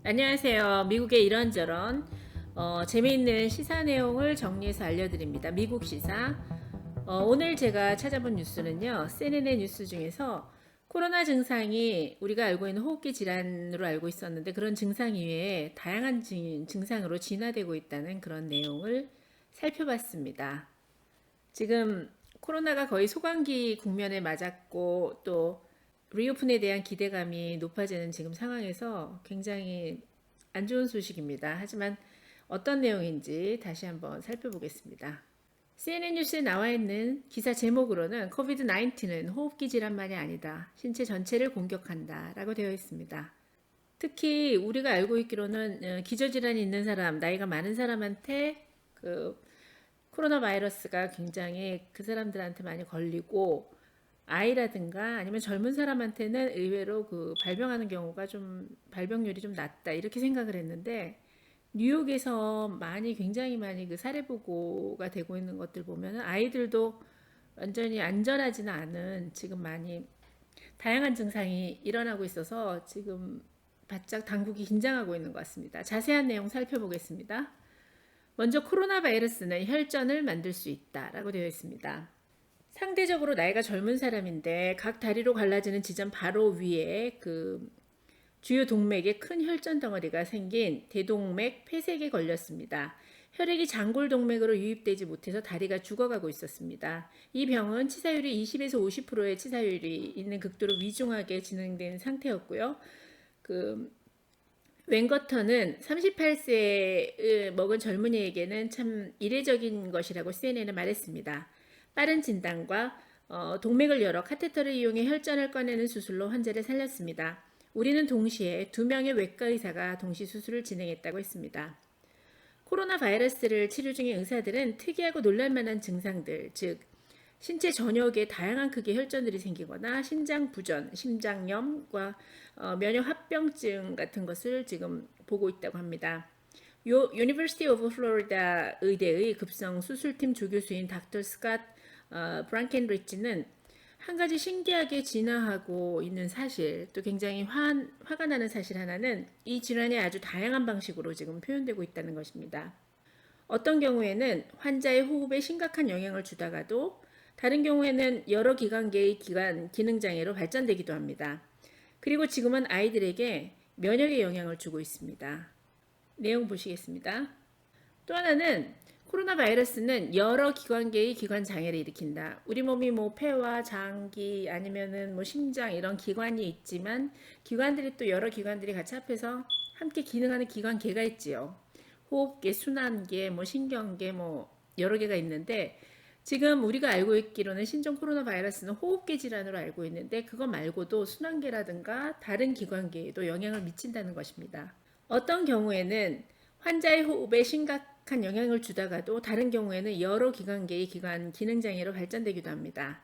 안녕하세요. 미국의 이런저런 재미있는 시사 내용을 정리해서 알려드립니다. 미국 시사. 오늘 제가 찾아본 뉴스는요. CNN 뉴스 중에서 코로나 증상이 우리가 알고 있는 호흡기 질환으로 알고 있었는데 그런 증상 이외에 다양한 증상으로 진화되고 있다는 그런 내용을 살펴봤습니다. 지금 코로나가 거의 소강기 국면에 맞았고 또 리오픈에 대한 기대감이 높아지는 지금 상황에서 굉장히 안 좋은 소식입니다. 하지만 어떤 내용인지 다시 한번 살펴보겠습니다. CNN 뉴스에 나와 있는 기사 제목으로는 COVID-19는 호흡기 질환만이 아니다. 신체 전체를 공격한다. 라고 되어 있습니다. 특히 우리가 알고 있기로는 기저질환이 있는 사람, 나이가 많은 사람한테 그 코로나 바이러스가 굉장히 그 사람들한테 많이 걸리고 아이라든가 아니면 젊은 사람한테는 의외로 그 발병하는 경우가 좀 발병률이 좀 낮다 이렇게 생각을 했는데 뉴욕에서 굉장히 많이 그 사례 보고가 되고 있는 것들 보면은 아이들도 완전히 안전하지는 않은 지금 많이 다양한 증상이 일어나고 있어서 지금 바짝 당국이 긴장하고 있는 것 같습니다. 자세한 내용 살펴보겠습니다. 먼저 코로나 바이러스는 혈전을 만들 수 있다라고 되어 있습니다. 상대적으로 나이가 젊은 사람인데 각 다리로 갈라지는 지점 바로 위에 그 주요 동맥에 큰 혈전 덩어리가 생긴 대동맥 폐색에 걸렸습니다. 혈액이 장골 동맥으로 유입되지 못해서 다리가 죽어가고 있었습니다. 이 병은 치사율이 20에서 50%의 치사율이 있는 극도로 위중하게 진행된 상태였고요. 그 웬거터는 38세에 먹은 젊은이에게는 참 이례적인 것이라고 CNN에 말했습니다. 빠른 진단과 동맥을 열어 카테터를 이용해 혈전을 꺼내는 수술로 환자를 살렸습니다. 우리는 동시에 2명의 외과 의사가 동시 수술을 진행했다고 했습니다. 코로나 바이러스를 치료 중인 의사들은 특이하고 놀랄만한 증상들, 즉 신체 전역에 다양한 크기의 혈전들이 생기거나 심장 부전, 심장염과 면역 합병증 같은 것을 지금 보고 있다고 합니다. University of Florida 의대의 급성 수술팀 조교수인 닥터 스캇 브랑켄리치는 한 가지 신기하게 진화하고 있는 사실, 또 굉장히 화가 나는 사실 하나는 이 질환이 아주 다양한 방식으로 지금 표현되고 있다는 것입니다. 어떤 경우에는 환자의 호흡에 심각한 영향을 주다가도 다른 경우에는 여러 기관계의 기능장애로 발전되기도 합니다. 그리고 지금은 아이들에게 면역에 영향을 주고 있습니다. 내용 보시겠습니다. 또 하나는 코로나 바이러스는 여러 기관계의 기관 장애를 일으킨다. 우리 몸이 뭐 폐와 장기 아니면은 뭐 심장 이런 기관이 있지만 기관들이 또 여러 기관들이 같이 합해서 함께 기능하는 기관계가 있지요. 호흡계, 순환계, 뭐 신경계 뭐 여러 개가 있는데 지금 우리가 알고 있기로는 신종 코로나 바이러스는 호흡기 질환으로 알고 있는데 그거 말고도 순환계라든가 다른 기관계에도 영향을 미친다는 것입니다. 어떤 경우에는 환자의 호흡에 심각한 영향을 주다가도 다른 경우에는 여러 기관계의 기능장애로 발전되기도 합니다.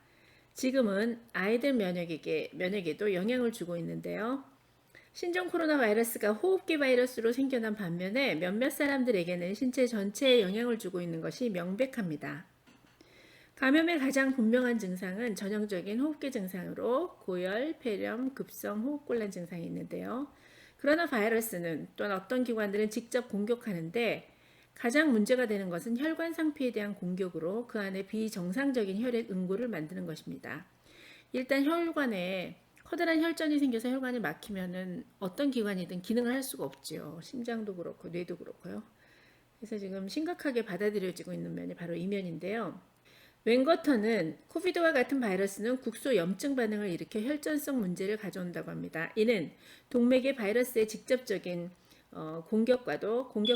지금은 아이들 면역에도 영향을 주고 있는데요. 신종 코로나 바이러스가 호흡기 바이러스로 생겨난 반면에 몇몇 사람들에게는 신체 전체에 영향을 주고 있는 것이 명백합니다. 감염의 가장 분명한 증상은 전형적인 호흡기 증상으로 고열, 폐렴, 급성 호흡곤란 증상이 있는데요. 그러나 바이러스는 또한 어떤 기관들은 직접 공격하는데 가장 문제가 되는 것은 혈관 상피에 대한 공격으로 그 안에 비정상적인 혈액 응고를 만드는 것입니다. 일단 혈관에 커다란 혈전이 생겨서 혈관이 막히면은 어떤 기관이든 기능을 할 수가 없지요. 심장도 그렇고 뇌도 그렇고요. 그래서 지금 심각하게 받아들여지고 있는 면이 바로 이 면인데요. 웬거터는 코비드와 같은 바이러스는 국소 염증 반응을 일으켜 혈전성 문제를 가져온다고 합니다. 이는 동맥의 바이러스의 직접적인 공격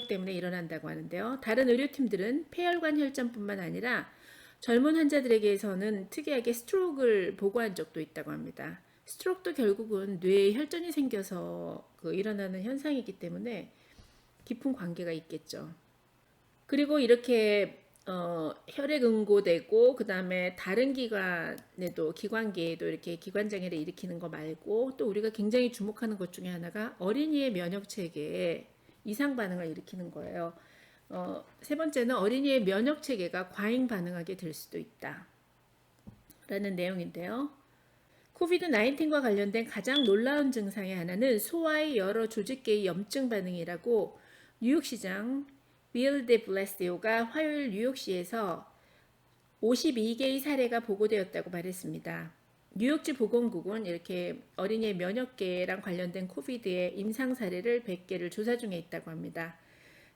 때문에 일어난다고 하는데요. 다른 의료팀들은 폐혈관 혈전뿐만 아니라 젊은 환자들에게서는 특이하게 스트로크를 보고한 적도 있다고 합니다. 스트로크도 결국은 뇌에 혈전이 생겨서 일어나는 현상이기 때문에 깊은 관계가 있겠죠. 그리고 이렇게 혈액 응고되고 그 다음에 다른 기관계에도 이렇게 기관장애를 일으키는 거 말고 또 우리가 굉장히 주목하는 것 중에 하나가 어린이의 면역 체계에 이상 반응을 일으키는 거예요. 세 번째는 어린이의 면역 체계가 과잉 반응하게 될 수도 있다. 라는 내용인데요. 코비드-19과 관련된 가장 놀라운 증상의 하나는 소화의 여러 조직계의 염증 반응이라고 뉴욕시장 빌 데 블라시오가 화요일 뉴욕시에서 52개의 사례가 보고되었다고 말했습니다. 뉴욕주 보건국은 이렇게 어린이의 면역계랑 관련된 코비드의 임상 사례를 100개를 조사 중에 있다고 합니다.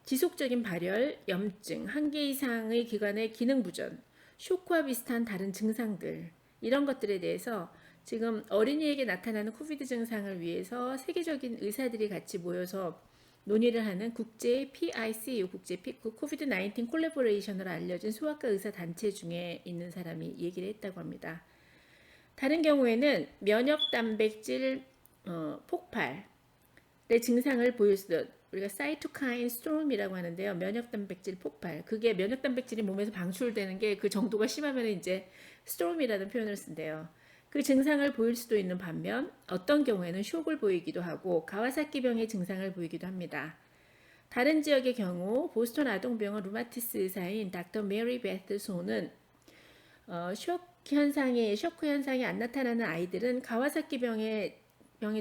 지속적인 발열, 염증, 한 개 이상의 기관의 기능 부전, 쇼크와 비슷한 다른 증상들, 이런 것들에 대해서 지금 어린이에게 나타나는 코비드 증상을 위해서 세계적인 의사들이 같이 모여서 논의를 하는 국제 PICU, 국제 코비드-19 콜라보레이션으로 알려진 소아과 의사 단체 중에 있는 사람이 얘기를 했다고 합니다. 다른 경우에는 면역 단백질 폭발의 증상을 보일 수도, 우리가 사이토카인 스톰이라고 하는데요. 면역 단백질 폭발. 그게 면역 단백질이 몸에서 방출되는 게 그 정도가 심하면 이제 스톰이라는 표현을 쓴대요. 그 증상을 보일 수도 있는 반면 어떤 경우에는 쇼크를 보이기도 하고 가와사키병의 증상을 보이기도 합니다. 다른 지역의 경우 보스턴 아동병원 루마티스 의사인 닥터 메리 베트 소는 쇼크 현상이 안 나타나는 아이들은 가와사키병이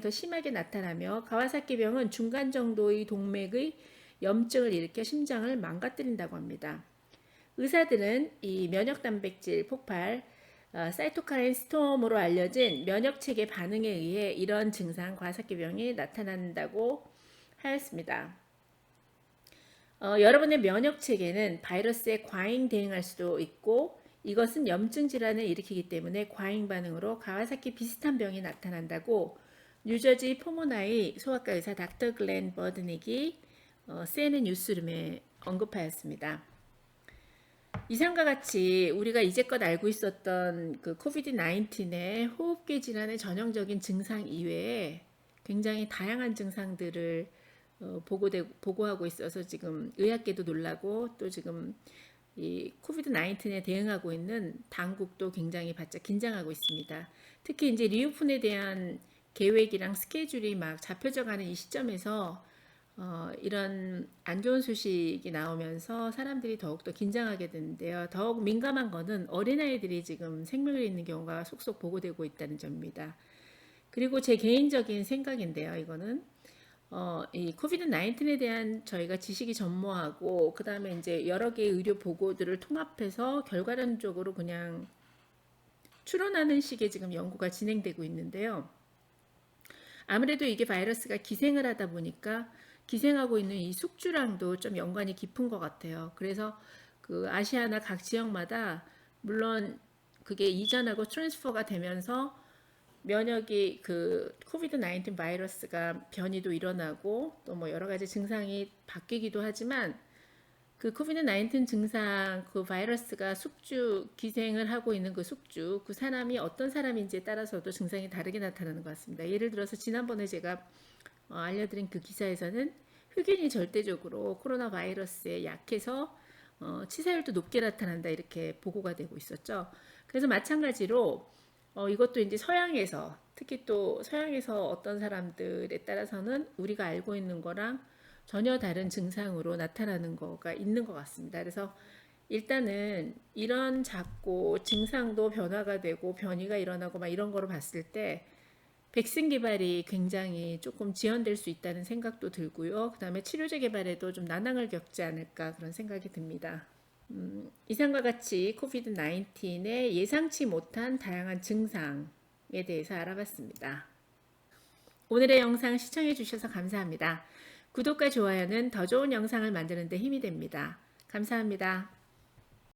더 심하게 나타나며 가와사키병은 중간 정도의 동맥의 염증을 일으켜 심장을 망가뜨린다고 합니다. 의사들은 이 면역 단백질 폭발, 사이토카인 스톰으로 알려진 면역체계 반응에 의해 이런 증상 가와사키병이 나타난다고 하였습니다. 여러분의 면역체계는 바이러스에 과잉 대응할 수도 있고 이것은 염증 질환을 일으키기 때문에 과잉 반응으로 가와사키 비슷한 병이 나타난다고 뉴저지 포모나의 소아과 의사 닥터 글렌 버드닉이 CNN 뉴스룸에 언급하였습니다. 이상과 같이 우리가 이제껏 알고 있었던 그 코비드-19의 호흡기 질환의 전형적인 증상 이외에 굉장히 다양한 증상들을 보고하고 있어서 지금 의학계도 놀라고 또 지금 이 코비드-19에 대응하고 있는 당국도 굉장히 바짝 긴장하고 있습니다. 특히 이제 리오픈에 대한 계획이랑 스케줄이 막 잡혀져 가는 이 시점에서 이런 안 좋은 소식이 나오면서 사람들이 더욱더 긴장하게 되는데요. 더욱 민감한 거는 어린아이들이 지금 생명을 잃는 경우가 속속 보고되고 있다는 점입니다. 그리고 제 개인적인 생각인데요. 이거는 이 코비드-19에 대한 저희가 지식이 전무하고 그 다음에 이제 여러 개의 의료 보고들을 통합해서 결과론적으로 그냥 추론하는 식의 지금 연구가 진행되고 있는데요. 아무래도 이게 바이러스가 기생을 하다 보니까 기생하고 있는 이 숙주랑도 좀 연관이 깊은 것 같아요. 그래서 그 아시아나 각 지역마다 물론 그게 이전하고 트랜스퍼가 되면서 면역이 그 코비드-19 바이러스가 변이도 일어나고 또 뭐 여러 가지 증상이 바뀌기도 하지만 그 코비드-19 증상 그 바이러스가 숙주 기생을 하고 있는 그 숙주 그 사람이 어떤 사람인지에 따라서도 증상이 다르게 나타나는 것 같습니다. 예를 들어서 지난번에 제가 알려드린 그 기사에서는 흑인이 절대적으로 코로나 바이러스에 약해서 치사율도 높게 나타난다 이렇게 보고가 되고 있었죠. 그래서 마찬가지로 이것도 이제 서양에서 특히 또 서양에서 어떤 사람들에 따라서는 우리가 알고 있는 거랑 전혀 다른 증상으로 나타나는 거가 있는 것 같습니다. 그래서 일단은 이런 작고 증상도 변화가 되고 변이가 일어나고 막 이런 거로 봤을 때 백신 개발이 굉장히 조금 지연될 수 있다는 생각도 들고요. 그 다음에 치료제 개발에도 좀 난항을 겪지 않을까 그런 생각이 듭니다. 이상과 같이 코비드-19의 예상치 못한 다양한 증상에 대해서 알아봤습니다. 오늘의 영상 시청해 주셔서 감사합니다. 구독과 좋아요는 더 좋은 영상을 만드는 데 힘이 됩니다. 감사합니다.